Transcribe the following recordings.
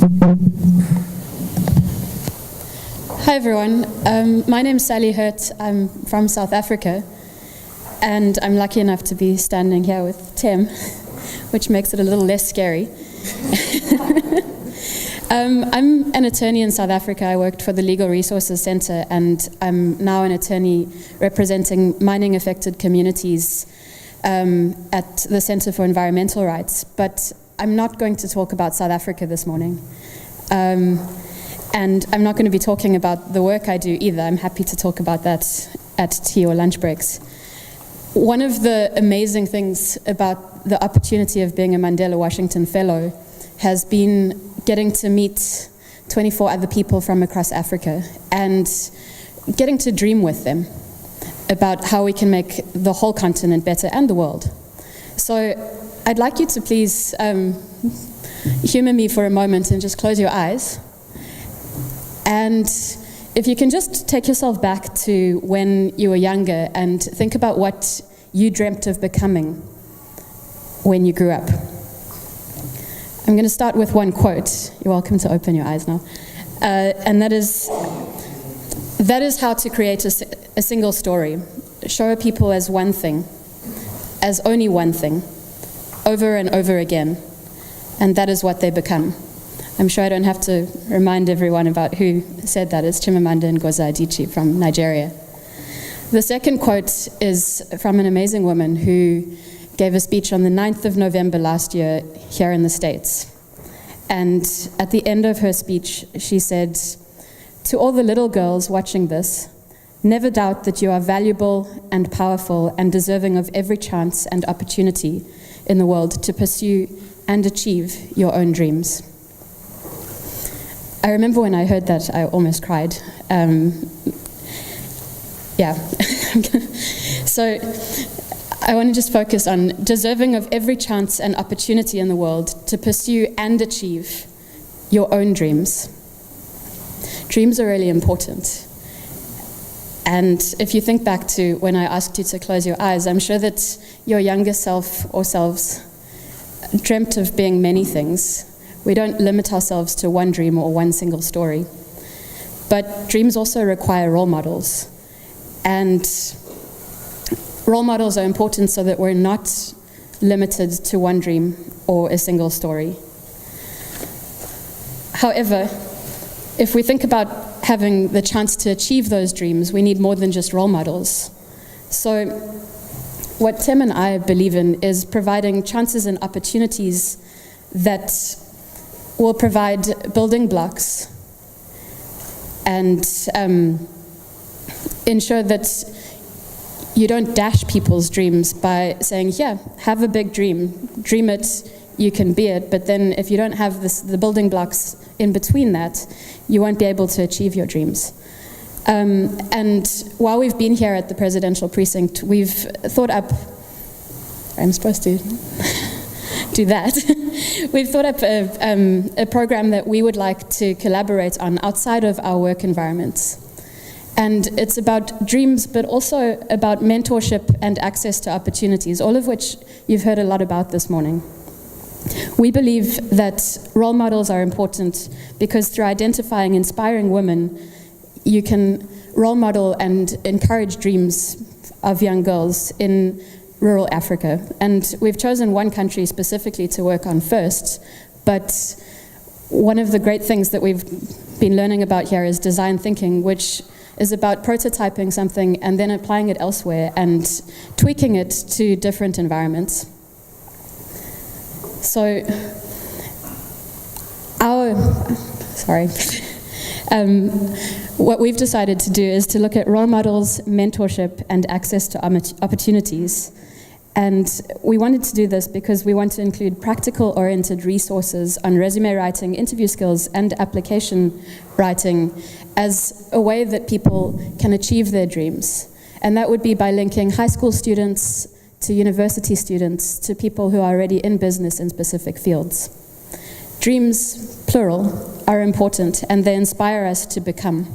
Hi everyone, my name's Sally Hurt. I'm from South Africa, and I'm lucky enough to be standing here with Tim, which makes it a little less scary. I'm an attorney in South Africa. I worked for the Legal Resources Centre, and I'm now an attorney representing mining affected communities at the Centre for Environmental Rights. But I'm not going to talk about South Africa this morning. And I'm not going to be talking about the work I do either. I'm happy to talk about that at tea or lunch breaks. One of the amazing things about the opportunity of being a Mandela Washington Fellow has been getting to meet 24 other people from across Africa and getting to dream with them about how we can make the whole continent better and the world. So I'd like you to please humor me for a moment and just close your eyes. And if you can just take yourself back to when you were younger and think about what you dreamt of becoming when you grew up. I'm going to start with one quote. You're welcome to open your eyes now. And that is how to create a single story. Show people as one thing, as only one thing, over and over again. And that is what they become. I'm sure I don't have to remind everyone about who said that. It's Chimamanda Ngozi Adichie from Nigeria. The second quote is from an amazing woman who gave a speech on the 9th of November last year here in the States. And at the end of her speech, she said, "To all the little girls watching this, never doubt that you are valuable and powerful and deserving of every chance and opportunity in the world to pursue and achieve your own dreams." I remember when I heard that, I almost cried. So I want to just focus on deserving of every chance and opportunity in the world to pursue and achieve your own dreams. Dreams are really important. And if you think back to when I asked you to close your eyes, I'm sure that your younger self or selves dreamt of being many things. We don't limit ourselves to one dream or one single story. But dreams also require role models. And role models are important so that we're not limited to one dream or a single story. However, if we think about having the chance to achieve those dreams, we need more than just role models. So what Tim and I believe in is providing chances and opportunities that will provide building blocks and ensure that you don't dash people's dreams by saying, yeah, have a big dream, dream it, you can be it, but then if you don't have the building blocks in between that, you won't be able to achieve your dreams. And while we've been here at the Presidential Precinct, we've thought up, I'm supposed to do that. We've thought up a program that we would like to collaborate on outside of our work environments. And it's about dreams, but also about mentorship and access to opportunities, all of which you've heard a lot about this morning. We believe that role models are important because through identifying inspiring women, you can role model and encourage dreams of young girls in rural Africa. And we've chosen one country specifically to work on first, but one of the great things that we've been learning about here is design thinking, which is about prototyping something and then applying it elsewhere and tweaking it to different environments. So what we've decided to do is to look at role models, mentorship, and access to opportunities. And we wanted to do this because we want to include practical-oriented resources on resume writing, interview skills, and application writing as a way that people can achieve their dreams. And that would be by linking high school students to university students to people who are already in business in specific fields. Dreams, plural, are important and they inspire us to become.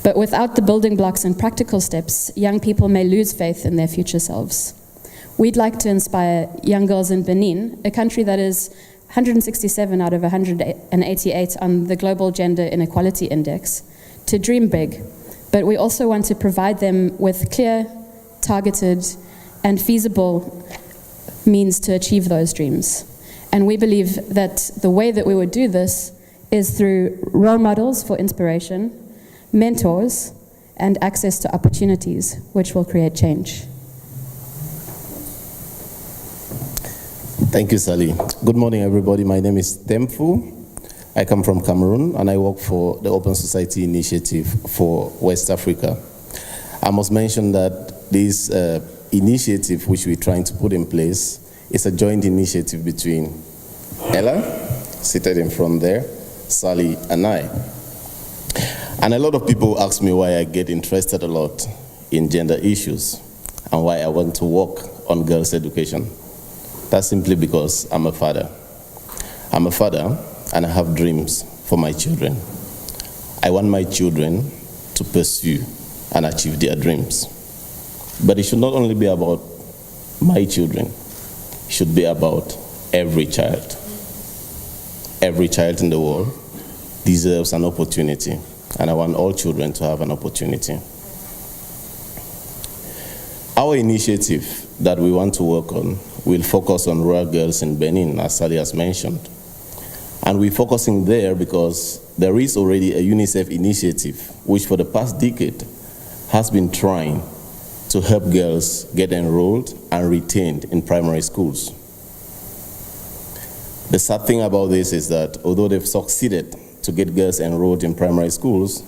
But without the building blocks and practical steps, young people may lose faith in their future selves. We'd like to inspire young girls in Benin, a country that is 167 out of 188 on the Global Gender Inequality Index, to dream big. But we also want to provide them with clear, targeted, and feasible means to achieve those dreams. And we believe that the way that we would do this is through role models for inspiration, mentors, and access to opportunities, which will create change. Thank you, Sally. Good morning, everybody. My name is Mbuh. I come from Cameroon, and I work for the Open Society Initiative for West Africa. I must mention that this initiative, which we're trying to put in place, is a joint initiative between Ella, seated in front there, Sally, and I. And a lot of people ask me why I get interested a lot in gender issues and why I want to work on girls' education. That's simply because I'm a father. I'm a father, and I have dreams for my children. I want my children to pursue and achieve their dreams. But it should not only be about my children, it should be about every child. Every child in the world deserves an opportunity, and I want all children to have an opportunity. Our initiative that we want to work on will focus on rural girls in Benin, as Sally has mentioned. And we're focusing there because there is already a UNICEF initiative which for the past decade has been trying to help girls get enrolled and retained in primary schools. The sad thing about this is that although they've succeeded to get girls enrolled in primary schools,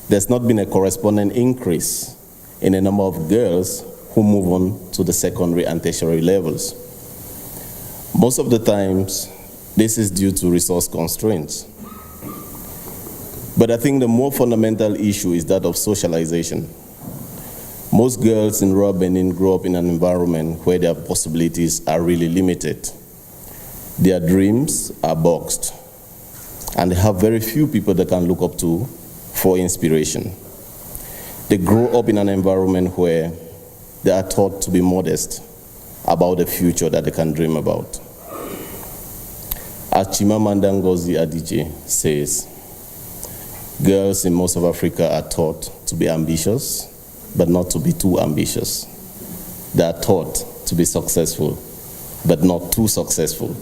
there's not been a corresponding increase in the number of girls who move on to the secondary and tertiary levels. Most of the times, this is due to resource constraints. But I think the more fundamental issue is that of socialization. Most girls in rural Benin grow up in an environment where their possibilities are really limited. Their dreams are boxed, and they have very few people they can look up to for inspiration. They grow up in an environment where they are taught to be modest about the future that they can dream about. As Chimamanda Ngozi Adichie says, girls in most of Africa are taught to be ambitious, but not to be too ambitious. They are taught to be successful, but not too successful.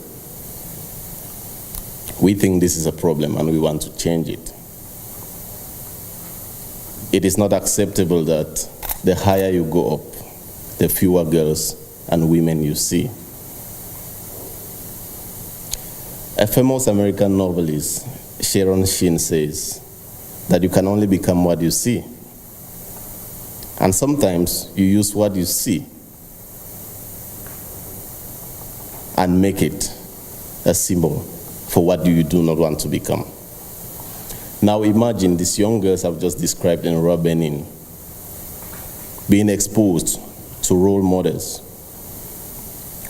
We think this is a problem and we want to change it. It is not acceptable that the higher you go up, the fewer girls and women you see. A famous American novelist, Sharon Sheen, says that you can only become what you see. And sometimes you use what you see and make it a symbol for what you do not want to become. Now imagine these young girls I've just described in rural Benin being exposed to role models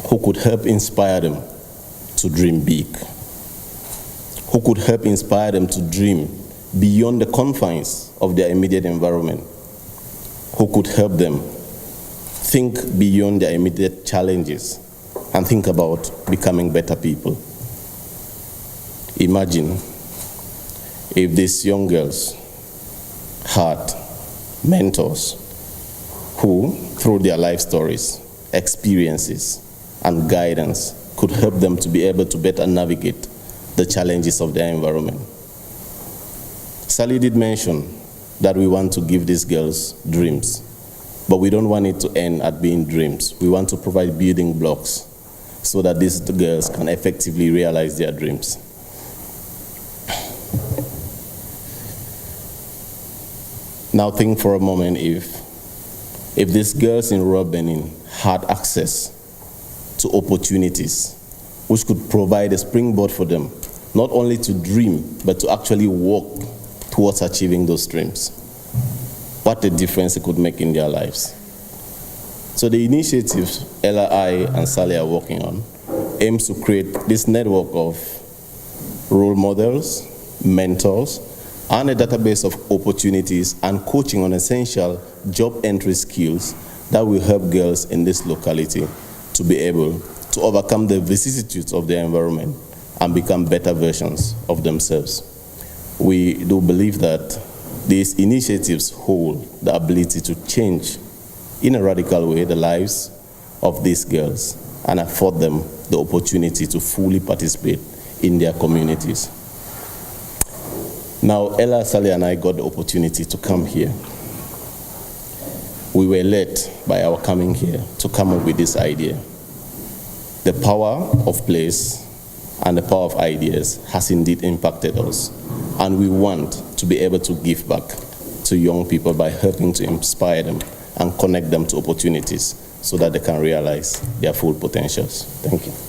who could help inspire them to dream big, who could help inspire them to dream beyond the confines of their immediate environment, who could help them think beyond their immediate challenges and think about becoming better people. Imagine if these young girls had mentors who, through their life stories, experiences, and guidance, could help them to be able to better navigate the challenges of their environment. Sally did mention that we want to give these girls dreams, but we don't want it to end at being dreams. We want to provide building blocks so that these girls can effectively realize their dreams. Now think for a moment if these girls in rural Benin had access to opportunities which could provide a springboard for them, not only to dream, but to actually work towards achieving those dreams. What a difference it could make in their lives. So the initiative Ella, I, and Sally are working on aims to create this network of role models, mentors, and a database of opportunities and coaching on essential job entry skills that will help girls in this locality to be able to overcome the vicissitudes of their environment and become better versions of themselves. We do believe that these initiatives hold the ability to change in a radical way the lives of these girls and afford them the opportunity to fully participate in their communities. Now, Ella, Sally, and I got the opportunity to come here. We were led by our coming here to come up with this idea. The power of place and the power of ideas has indeed impacted us, and we want to be able to give back to young people by helping to inspire them and connect them to opportunities so that they can realize their full potentials. Thank you.